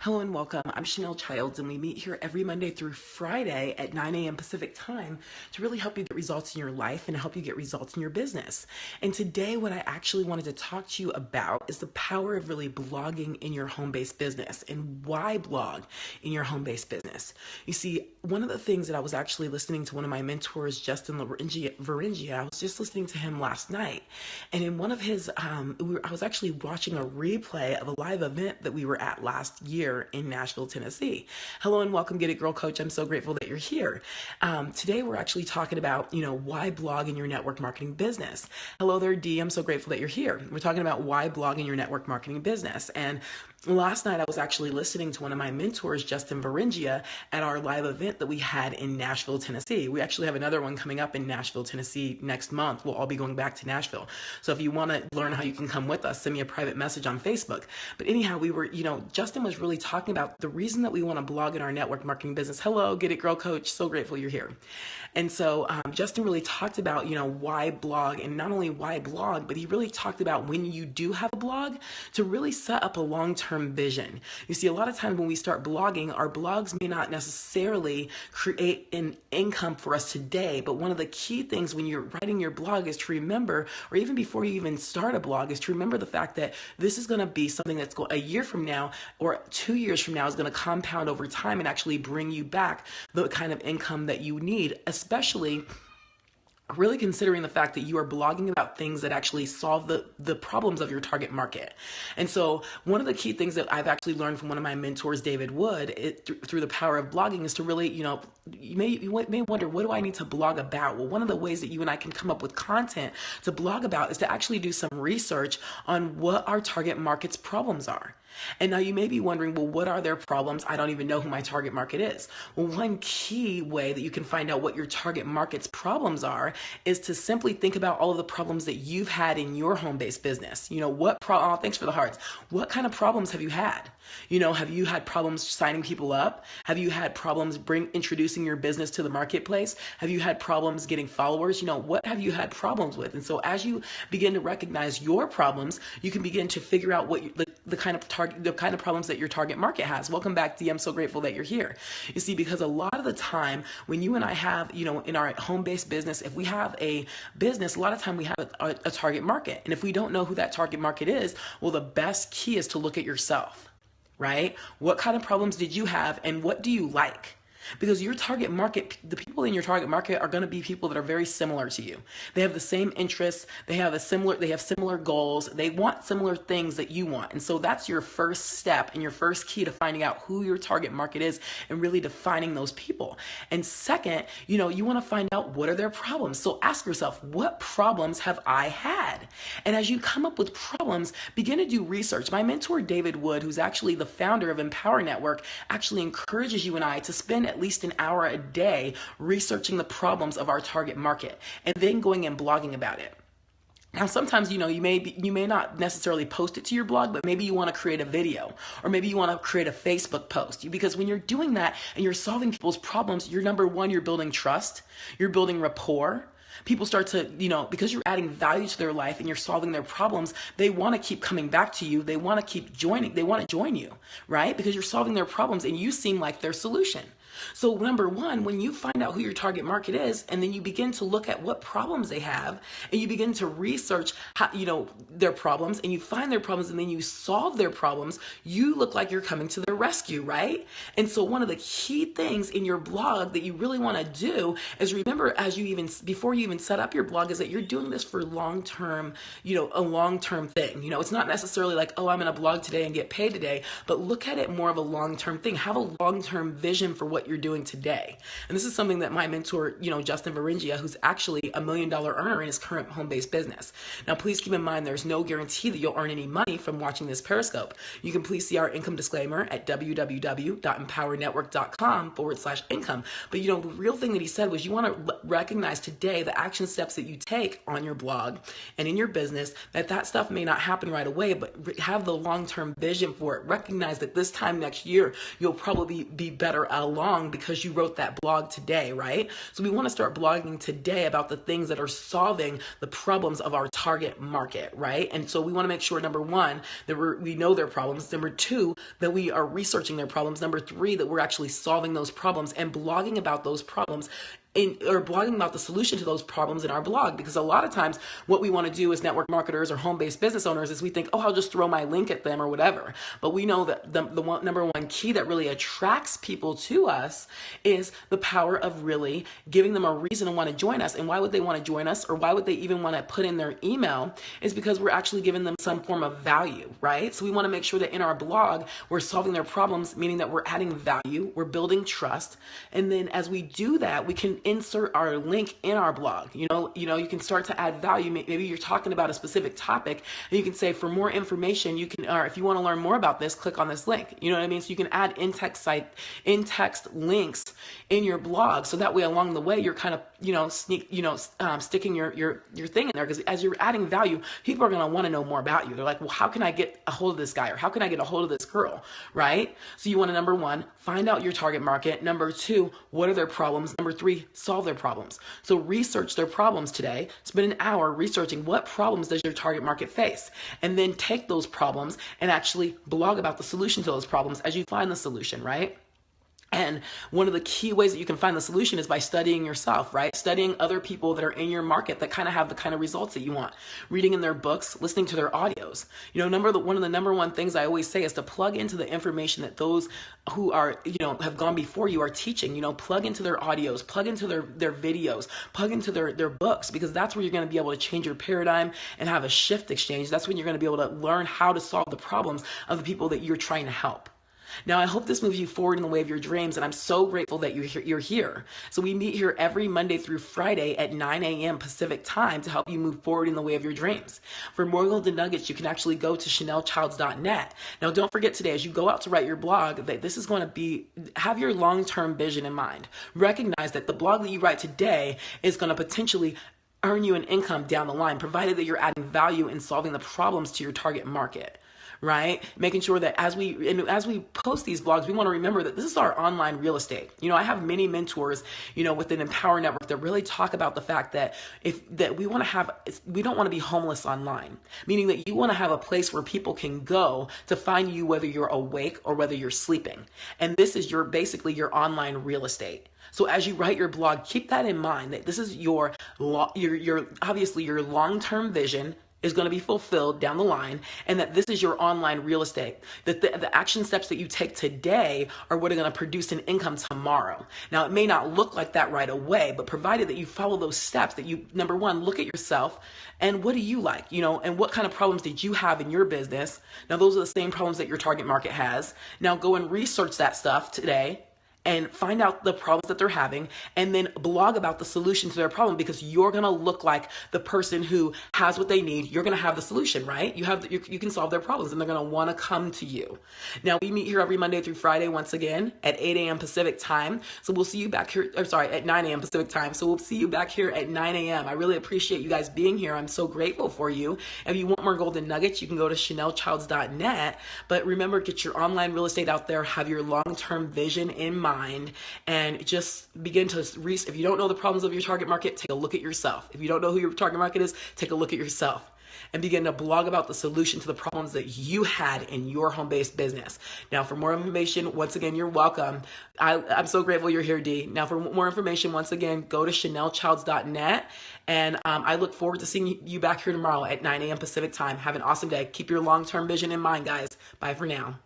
Hello and welcome. I'm Chanel Childs, and we meet here every Monday through Friday at 9 a.m. Pacific time to really help you get results in your life and help you get results in your business. And today, what I actually wanted to talk to you about is the power of really blogging in your home-based business and why blog in your home-based business. You see, one of the things that I was actually listening to one of my mentors, Justin Varengia, I was just listening to him last night, and in one of his, I was actually watching a replay of a live event that we were at last year in Nashville, Tennessee. Hello and welcome, Get It Girl Coach. I'm so grateful that you're here. Today we're actually talking about, why blog in your network marketing business. Hello there, Dee. I'm so grateful that you're here. We're talking about why blog in your network marketing business. And last night I was actually listening to one of my mentors, Justin Varengia, at our live event that we had in Nashville, Tennessee. We actually have another one coming up in Nashville, Tennessee next month. We'll all be going back to Nashville. So if you want to learn how you can come with us, send me a private message on Facebook. But anyhow, we were, Justin was really talking about the reason that we want to blog in our network marketing business. Hello, Get It Girl Coach. So grateful you're here. And so Justin really talked about, why blog, and not only why blog, but he really talked about when you do have a blog to really set up a long-term vision. You see, a lot of times when we start blogging, our blogs may not necessarily create an income for us today, but one of the key things when you're writing your blog is to remember, or even before you even start a blog, is to remember the fact that this is going to be something that's a year from now or 2 years from now is going to compound over time and actually bring you back the kind of income that you need, especially really considering the fact that you are blogging about things that actually solve the problems of your target market. And so one of the key things that I've actually learned from one of my mentors, David Wood, through the power of blogging is to really, you may wonder, what do I need to blog about? Well, one of the ways that you and I can come up with content to blog about is to actually do some research on what our target market's problems are. And now you may be wondering, well, what are their problems? I don't even know who my target market is. Well, one key way that you can find out what your target market's problems are is to simply think about all of the problems that you've had in your home-based business. Thanks for the hearts. What kind of problems have you had? Have you had problems signing people up? Have you had problems introducing your business to the marketplace? Have you had problems getting followers? What have you had problems with? And so as you begin to recognize your problems, you can begin to figure out what the kind of problems that your target market has. Welcome back, Dee. I'm so grateful that you're here. You see, because a lot of the time when you and I have, in our home-based business, if we have a business, a lot of time we have a target market. And if we don't know who that target market is, well, the best key is to look at yourself, right? What kind of problems did you have and what do you like? Because your target market, the people in your target market are going to be people that are very similar to you. They have the same interests. They have similar goals. They want similar things that you want. And so that's your first step and your first key to finding out who your target market is and really defining those people. And second, you want to find out what are their problems. So ask yourself, what problems have I had? And as you come up with problems, begin to do research. My mentor, David Wood, who's actually the founder of Empower Network, actually encourages you and I to spend at least an hour a day researching the problems of our target market and then going and blogging about it. Now, sometimes, you may not necessarily post it to your blog, but maybe you want to create a video or maybe you want to create a Facebook post, because when you're doing that and you're solving people's problems, number one, you're building trust, you're building rapport. People start to, because you're adding value to their life and you're solving their problems, they want to keep coming back to you. They want to keep joining. They want to join you, right? Because you're solving their problems and you seem like their solution. So number one, when you find out who your target market is, and then you begin to look at what problems they have, and you begin to research how, their problems, and you find their problems, and then you solve their problems, you look like you're coming to their rescue, right? And so one of the key things in your blog that you really want to do is remember, before you even set up your blog, is that you're doing this for long-term, a long-term thing. It's not necessarily like, oh, I'm going to blog today and get paid today, but look at it more of a long-term thing. Have a long-term vision for what you're doing today. And this is something that my mentor, Justin Varengia, who's actually $1 million earner in his current home-based business. Now, please keep in mind, there's no guarantee that you'll earn any money from watching this Periscope. You can please see our income disclaimer at www.empowernetwork.com/income. But the real thing that he said was you want to recognize today the action steps that you take on your blog and in your business, that stuff may not happen right away, but have the long-term vision for it. Recognize that this time next year, you'll probably be better along long because you wrote that blog today, right? So we want to start blogging today about the things that are solving the problems of our target market, right? And so we want to make sure, number one, that we know their problems. Number two, that we are researching their problems. Number three, that we're actually solving those problems and blogging about those problems or blogging about the solution to those problems in our blog. Because a lot of times what we want to do as network marketers or home-based business owners is we think, oh, I'll just throw my link at them or whatever. But we know that the number one key that really attracts people to us is the power of really giving them a reason to want to join us. And why would they want to join us, or why would they even want to put in their email, is because we're actually giving them some form of value, right? So we want to make sure that in our blog, we're solving their problems, meaning that we're adding value, we're building trust. And then as we do that, we can insert our link in our blog. You know, you can start to add value. Maybe you're talking about a specific topic and you can say, for more information, you can, or if you want to learn more about this, click on this link. You know what I mean? So you can add in-text links in your blog. So that way along the way, you're kind of, sticking your thing in there, because as you're adding value, people are going to want to know more about you. They're like, well, how can I get a hold of this guy? Or how can I get a hold of this girl? Right? So you want to, number one, find out your target market. Number two, what are their problems? Number three, solve their problems. So research their problems today. Spend an hour researching what problems does your target market face, and then take those problems and actually blog about the solution to those problems as you find the solution, right? And one of the key ways that you can find the solution is by studying yourself, right? Studying other people that are in your market that kind of have the kind of results that you want. Reading in their books, listening to their audios. One of the number one things I always say is to plug into the information that those who are, have gone before you are teaching. Plug into their audios, plug into their videos, plug into their books, because that's where you're going to be able to change your paradigm and have a shift exchange. That's when you're going to be able to learn how to solve the problems of the people that you're trying to help. Now, I hope this moves you forward in the way of your dreams, and I'm so grateful that you're here. So we meet here every Monday through Friday at 9 a.m. Pacific time to help you move forward in the way of your dreams. For more golden nuggets, you can actually go to ChanelChilds.net. Now, don't forget today, as you go out to write your blog, that this is going to have your long-term vision in mind. Recognize that the blog that you write today is going to potentially earn you an income down the line, provided that you're adding value in solving the problems to your target market. Right? Making sure that as we post these blogs, we want to remember that this is our online real estate. I have many mentors, within Empower Network that really talk about the fact that we don't want to be homeless online, meaning that you want to have a place where people can go to find you, whether you're awake or whether you're sleeping. And this is basically your online real estate. So as you write your blog, keep that in mind, that this is your obviously your long-term vision is going to be fulfilled down the line, and that this is your online real estate. That the action steps that you take today are what are going to produce an income tomorrow. Now, it may not look like that right away, but provided that you follow those steps, that you, number one, look at yourself and what do you like, and what kind of problems did you have in your business? Now, those are the same problems that your target market has. Now, go and research that stuff today and find out the problems that they're having, and then blog about the solution to their problem, because you're going to look like the person who has what they need. You're going to have the solution, right? You can solve their problems, and they're going to want to come to you. Now, we meet here every Monday through Friday, once again, at 8 a.m. Pacific time. So we'll see you back here, at 9 a.m. Pacific time. So we'll see you back here at 9 a.m. I really appreciate you guys being here. I'm so grateful for you. If you want more golden nuggets, you can go to ChanelChilds.net. But remember, get your online real estate out there, have your long-term vision in mind, and just begin to if you don't know the problems of your target market, take a look at yourself. If you don't know who your target market is, take a look at yourself and begin to blog about the solution to the problems that you had in your home-based business. Now, for more information, once again, you're welcome. I'm so grateful you're here, Dee. Now, for more information, once again, go to ChanelChilds.net, and I look forward to seeing you back here tomorrow at 9 a.m. Pacific time. Have an awesome day. Keep your long-term vision in mind, guys. Bye for now.